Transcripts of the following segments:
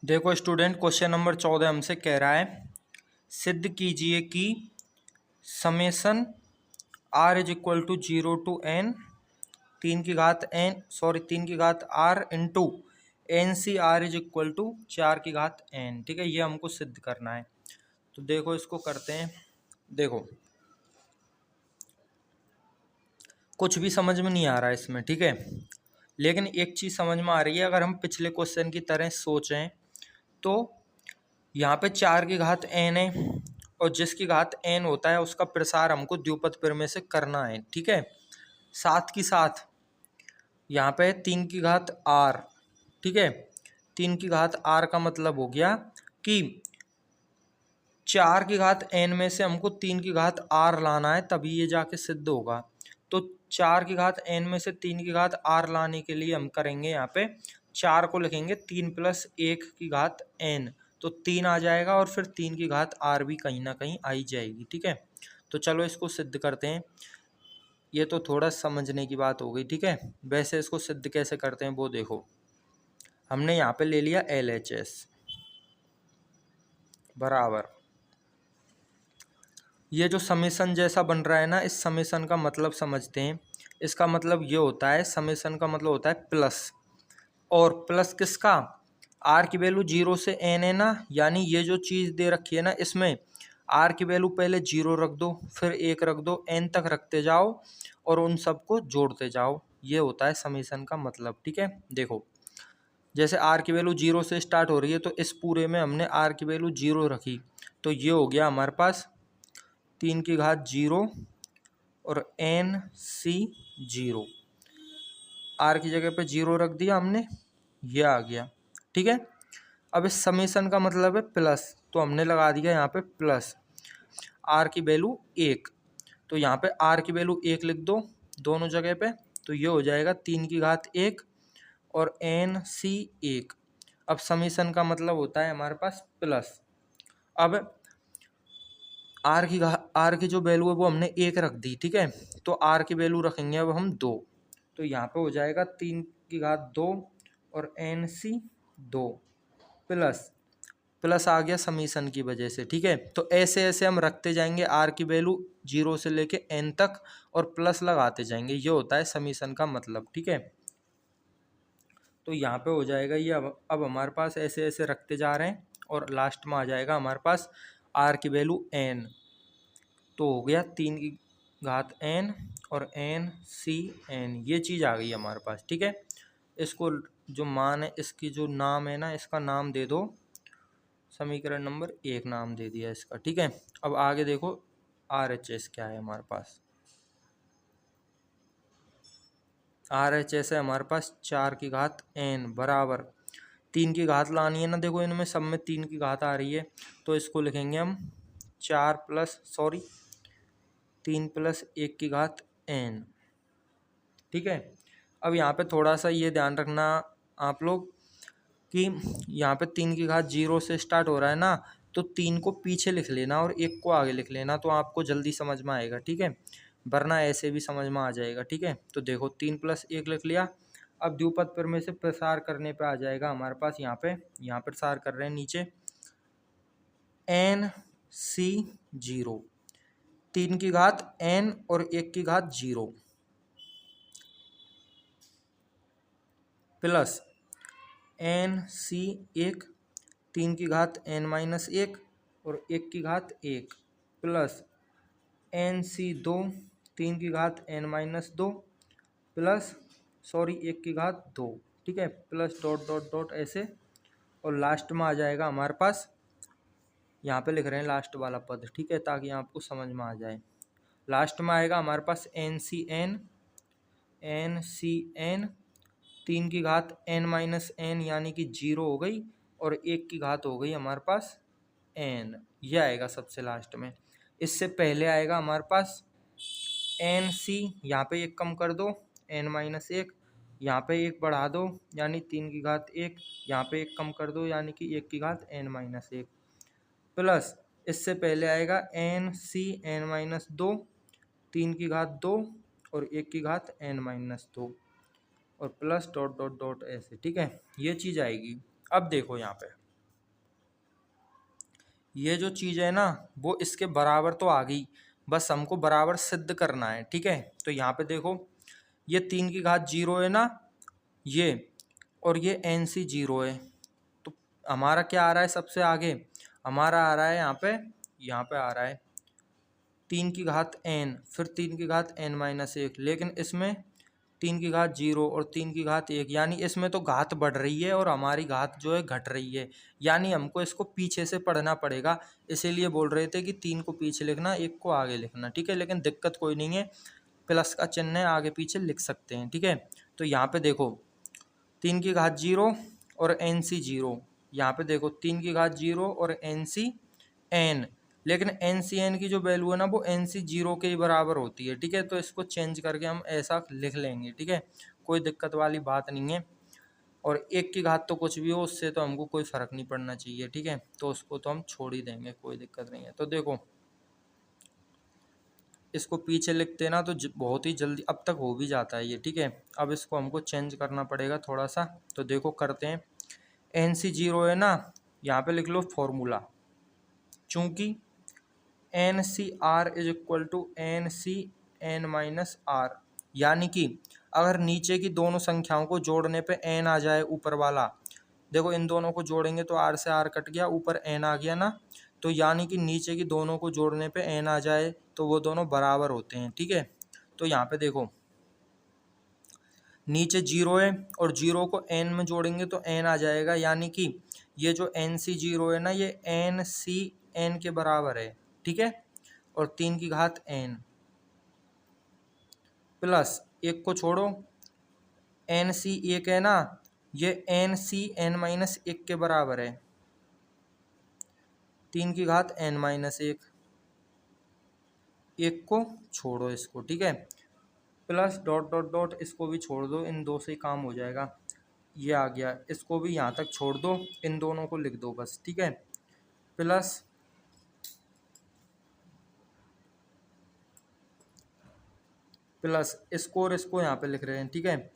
देखो student, question number 14 हमसे कह रहा है सिद्ध कीजिए कि summation R is equal to 0 to n 3 की घात into N C R is equal to 4 की घात n। ठीक है, ये हमको सिद्ध करना है। तो देखो इसको करते हैं। देखो कुछ भी समझ में नहीं आ रहा है इसमें, ठीक है, लेकिन एक चीज़ समझ में आ रही है। अगर हम पिछले क्वेश्चन की तरह सोचें तो यहाँ पे 4 की घात n है और जिसकी घात n होता है उसका प्रसार हमको द्विपद प्रमेय से करना है। ठीक है, साथ ही साथ यहाँ पे 3 की घात r। ठीक है, 3 की घात r का मतलब हो गया कि 4 की घात n में से हमको 3 की घात r लाना है, तभी ये जाके सिद्ध होगा। तो 4 की घात n में से 3 की घात r लाने के लिए हम करेंगे, यहाँ पे 4 को लिखेंगे 3 + 1 की घात n, तो 3 आ जाएगा और फिर 3 की घात r भी कहीं ना कहीं आई जाएगी। ठीक है, तो चलो इसको सिद्ध करते हैं। ये तो थोड़ा समझने की बात हो गई। ठीक है, वैसे इसको सिद्ध कैसे करते हैं वो देखो। हमने यहाँ पे ले लिया LHS बराबर, ये जो समेसन जैसा बन रहा है ना, इस समेसन का मतलब समझते हैं। इसका मतलब ये होता है, समेसन का मतलब होता है प्लस, और प्लस किसका, आर की वैल्यू 0 से n है ना, यानी ये जो चीज़ दे रखी है ना, इसमें आर की वैल्यू पहले 0 रख दो, फिर 1 रख दो, n तक रखते जाओ और उन सबको जोड़ते जाओ। ये होता है समेसन का मतलब। ठीक है, देखो जैसे आर की वैल्यू 0 से स्टार्ट हो रही है, तो इस पूरे में हमने आर की वैल्यू 0 रखी, तो ये हो गया हमारे पास 3 की घात 0 और NC 0। आर की जगह पे 0 रख दिया हमने, ये आ गया। ठीक है, अब इस समेसन का मतलब है प्लस, तो हमने लगा दिया यहाँ पे प्लस आर की वैल्यू 1, तो यहाँ पे आर की वैल्यू 1 लिख दो दोनों जगह पे, तो ये हो जाएगा 3 की घात 1 और NC 1। अब समेसन का मतलब होता है हमारे पास प्लस। अब आर की जो वैल्यू है वो हमने 1 रख दी। ठीक है, तो आर की वैल्यू रखेंगे अब हम 2, तो यहाँ पे हो जाएगा 3 की घात 2 और NC 2 प्लस प्लस आ गया समीशन की वजह से। ठीक है, तो ऐसे ऐसे हम रखते जाएंगे आर की वैल्यू 0 से लेके n तक और प्लस लगाते जाएंगे, ये होता है समीशन का मतलब। ठीक है, तो यहाँ पे हो जाएगा ये। अब हमारे पास ऐसे ऐसे रखते जा रहे हैं और लास्ट में आ जाएगा हमारे पास आर की वैल्यू n, तो हो गया 3 की घात n और NCn, ये चीज़ आ गई हमारे पास। ठीक है, इसको जो मान है, इसकी जो नाम है ना, इसका नाम दे दो, समीकरण नंबर 1 नाम दे दिया इसका। ठीक है, अब आगे देखो RHS क्या है हमारे पास। RHS है हमारे पास 4 की घात n बराबर 3 की घात लानी है ना, देखो इनमें सब में 3 की घात आ रही है, तो इसको लिखेंगे हम 3 + 1 की घात n। ठीक है, अब यहाँ पे थोड़ा सा ये ध्यान रखना आप लोग कि यहाँ पे 3 की घात 0 से स्टार्ट हो रहा है ना, तो 3 को पीछे लिख लेना और 1 को आगे लिख लेना, तो आपको जल्दी समझ में आएगा। ठीक है, वरना ऐसे भी समझ में आ जाएगा। ठीक है, तो देखो 3 + 1 लिख लिया। अब द्विपद प्रमेय से प्रसार करने पे आ जाएगा हमारे पास, यहाँ प्रसार कर रहे हैं नीचे NC 0, 3 की घात n और 1 की घात 0 प्लस NC 1, 3 की घात n-1 और 1 की घात 1 प्लस NC 2, 3 की घात n-2 प्लस 1 की घात 2। ठीक है, प्लस डॉट डॉट डॉट ऐसे, और लास्ट में आ जाएगा हमारे पास, यहाँ पे लिख रहे हैं लास्ट वाला पद। ठीक है, ताकि आपको समझ में आ जाए। लास्ट में आएगा हमारे पास NCn 3 की घात n-n यानी कि 0 हो गई, और 1 की घात हो गई हमारे पास n, यह आएगा सबसे लास्ट में। इससे पहले आएगा हमारे पास NC, यहाँ पे 1 कम कर दो, n-1, यहाँ पे 1 बढ़ा दो यानी 3 की घात 1, यहाँ पे 1 कम कर दो यानी कि 1 की घात n-1 प्लस इससे पहले आएगा NCn-2, 3 की घात 2 और 1 की घात n-2 और प्लस डॉट डॉट डॉट ऐसे। ठीक है, ये चीज़ आएगी। अब देखो यहाँ पे ये जो चीज़ है ना वो इसके बराबर तो आ गई, बस हमको बराबर सिद्ध करना है। ठीक है, तो यहाँ पे देखो ये 3 की घात 0 है ना ये, और ये एन सी 0 है, तो हमारा क्या आ रहा है सबसे आगे, हमारा आ रहा है यहाँ पे आ रहा है 3 की घात n, फिर 3 की घात n-1, लेकिन इसमें 3 की घात 0 और 3 की घात 1, यानी इसमें तो घात बढ़ रही है और हमारी घात जो है घट रही है, यानी हमको इसको पीछे से पढ़ना पड़ेगा। इसीलिए बोल रहे थे कि 3 को पीछे लिखना, 1 को आगे लिखना। ठीक है, लेकिन दिक्कत कोई नहीं है, प्लस का चिन्ह है, आगे पीछे लिख सकते हैं। ठीक है, तो यहाँ पे देखो 3 की घात 0 और एन सी 0, यहाँ पे देखो 3 की घात 0 और एन सी एन, लेकिन एन सी एन की जो वैल्यू है ना वो एन सी 0 के ही बराबर होती है। ठीक है, तो इसको चेंज करके हम ऐसा लिख लेंगे। ठीक है, कोई दिक्कत वाली बात नहीं है, और 1 की घात तो कुछ भी हो उससे तो हमको कोई फ़र्क नहीं पड़ना चाहिए। ठीक है, तो उसको तो हम छोड़ ही देंगे, कोई दिक्कत नहीं है। तो देखो इसको पीछे लिखते ना तो बहुत ही जल्दी अब तक हो भी जाता है ये। ठीक है, अब इसको हमको चेंज करना पड़ेगा थोड़ा सा, तो देखो करते हैं। एन सी 0 है ना, यहाँ पे लिख लो फॉर्मूला, चूंकि N C R is equal to N C n-r, यानी कि अगर नीचे की दोनों संख्याओं को जोड़ने पे n आ जाए ऊपर वाला, देखो इन दोनों को जोड़ेंगे तो r से r कट गया, ऊपर n आ गया ना, तो यानी कि नीचे की दोनों को जोड़ने पे n आ जाए तो वो दोनों बराबर होते हैं। ठीक है, तो यहाँ पे देखो नीचे 0 है और 0 को n में जोड़ेंगे तो n आ जाएगा, यानी कि ये जो एन सी 0 है ना ये एन सी एन के बराबर है। ठीक है, और 3 की घात n प्लस 1 को छोड़ो, एन सी 1 है ना, ये एन सी n-1 के बराबर है, 3 की घात n-1, 1 को छोड़ो इसको। ठीक है, प्लस डॉट डॉट डॉट इसको भी छोड़ दो, इन दो से ही काम हो जाएगा, ये आ गया, इसको भी यहाँ तक छोड़ दो, इन दोनों को लिख दो बस। ठीक है, प्लस प्लस इसको और इसको यहाँ पे लिख रहे हैं। ठीक है,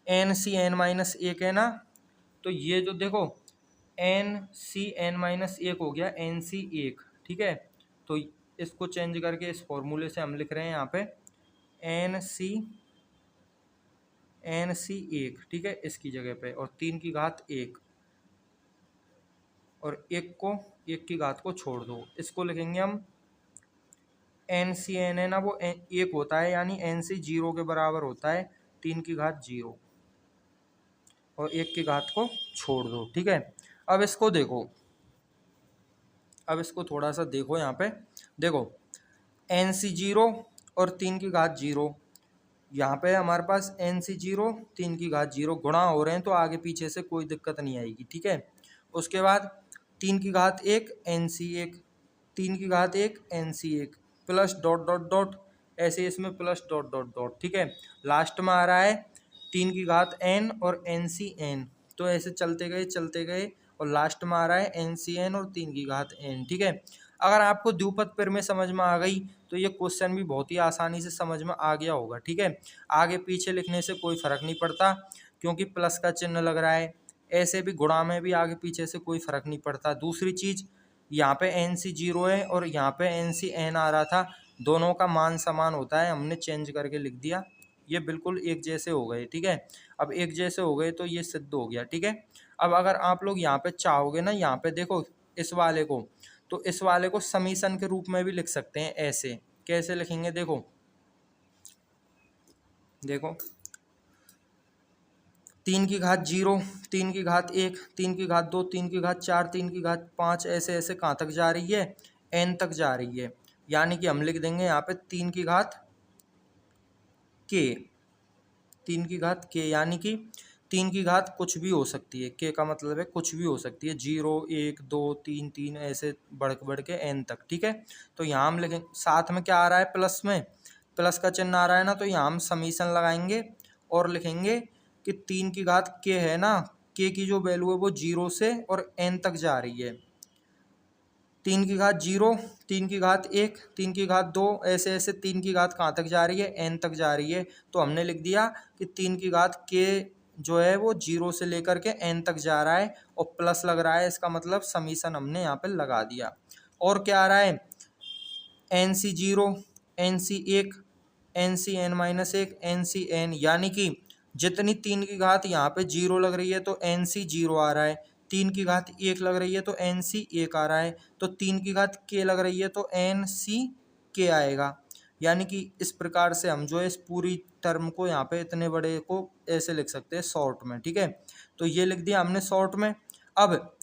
एन सी n-1 है ना, तो ये जो देखो एन सी n-1 हो गया एन सी 1। ठीक है, तो इसको चेंज करके इस फॉर्मूले से हम लिख रहे हैं यहाँ पे एन सी 1, ठीक है, इसकी जगह पे, और 3 की घात 1, और 1 की घात को छोड़ दो, इसको लिखेंगे हम एन सी एन है ना वो 1 होता है, यानी एन सी 0 के बराबर होता है, 3 की घात 0 और 1 की घात को छोड़ दो। ठीक है, अब इसको देखो, अब इसको थोड़ा सा देखो, यहाँ पे देखो एन सी 0 और 3 की घात 0, यहाँ पे हमारे पास एन सी 0 3 की घात 0 गुणा हो रहे हैं, तो आगे पीछे से कोई दिक्कत नहीं आएगी। ठीक है, उसके बाद 3 की घात 1 एन सी 1, 3 की घात 1 N C 1, plus dot dot dot, ऐसे इसमें प्लस डॉट डॉट डॉट। ठीक है, लास्ट में आ रहा है 3 की घात n और एन सी एन, तो ऐसे चलते गए और लास्ट में आ रहा है एन सी एन और 3 की घात n। ठीक है, अगर आपको द्विपद प्रमेय समझ में आ गई तो ये क्वेश्चन भी बहुत ही आसानी से समझ में आ गया होगा। ठीक है, आगे पीछे लिखने से कोई फर्क नहीं पड़ता, क्योंकि प्लस का चिन्ह लग रहा है, ऐसे भी गुणा में भी आगे पीछे से कोई फर्क नहीं पड़ता। दूसरी चीज, यहाँ पे एन सी 0 है और यहाँ पे एन सी एन आ रहा था, दोनों का मान समान होता है, हमने चेंज करके लिख दिया, ये बिल्कुल एक जैसे हो गए। ठीक है, अब एक जैसे हो गए तो ये सिद्ध हो गया। ठीक है, अब अगर आप लोग यहाँ पे चाहोगे ना, यहाँ पे देखो इस वाले को, तो इस वाले को समीशन के रूप में भी लिख सकते हैं। ऐसे कैसे लिखेंगे, देखो देखो 3 की घात 0, 3 की घात 1, 3 की घात 2, 3 की घात 4, 3 की घात 5, ऐसे ऐसे कहाँ तक जा रही है, n तक जा रही है, यानी कि हम लिख देंगे यहाँ पे 3 की घात k, 3 की घात k, यानी कि 3 की घात कुछ भी हो सकती है, k का मतलब है कुछ भी हो सकती है, 0 1 2 3 3 ऐसे बढ़ के n तक। ठीक है, तो यहाँ हम लिखेंगे, साथ में क्या आ रहा है, प्लस में प्लस का चिन्ह आ रहा है ना, तो यहाँ हम समीशन लगाएंगे और लिखेंगे कि 3 की घात k है ना, k की जो वैल्यू है वो 0 से और n तक जा रही है, 3 की घात 0, 3 की घात 1, 3 की घात 2, ऐसे ऐसे 3 की घात कहाँ तक जा रही है, n तक जा रही है, तो हमने लिख दिया कि 3 की घात k जो है वो 0 से लेकर के n तक जा रहा है और प्लस लग रहा है, इसका मतलब समीशन हमने यहाँ पे लगा दिया। और क्या आ रहा है, N C 0, N C 1, N C N minus 1, N C N, यानी कि जितनी 3 की घात यहाँ पे 0 लग रही है तो एन सी 0 आ रहा है, 3 की घात 1 लग रही है तो एन सी 1 आ रहा है, तो 3 की घात k लग रही है तो एन सी k आएगा। यानी कि इस प्रकार से हम जो है इस पूरी टर्म को यहाँ पे इतने बड़े को ऐसे लिख सकते हैं शॉर्ट में, ठीक है। तो ये लिख दिया हमने शॉर्ट में। अब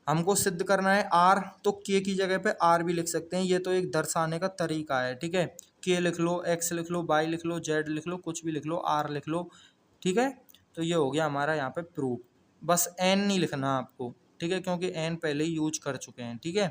हमको सिद्ध करना है आर, तो के की जगह पे आर भी लिख सकते हैं, ये तो एक दर्शाने का तरीका है, ठीक है। के लिख लो, एक्स लिख लो, वाई लिख लो, जेड लिख लो, कुछ भी लिख लो, आर लिख लो, ठीक है। तो ये हो गया हमारा यहाँ पे प्रूफ। बस एन नहीं लिखना आपको, ठीक है, क्योंकि एन पहले ही यूज कर चुके हैं, ठीक है।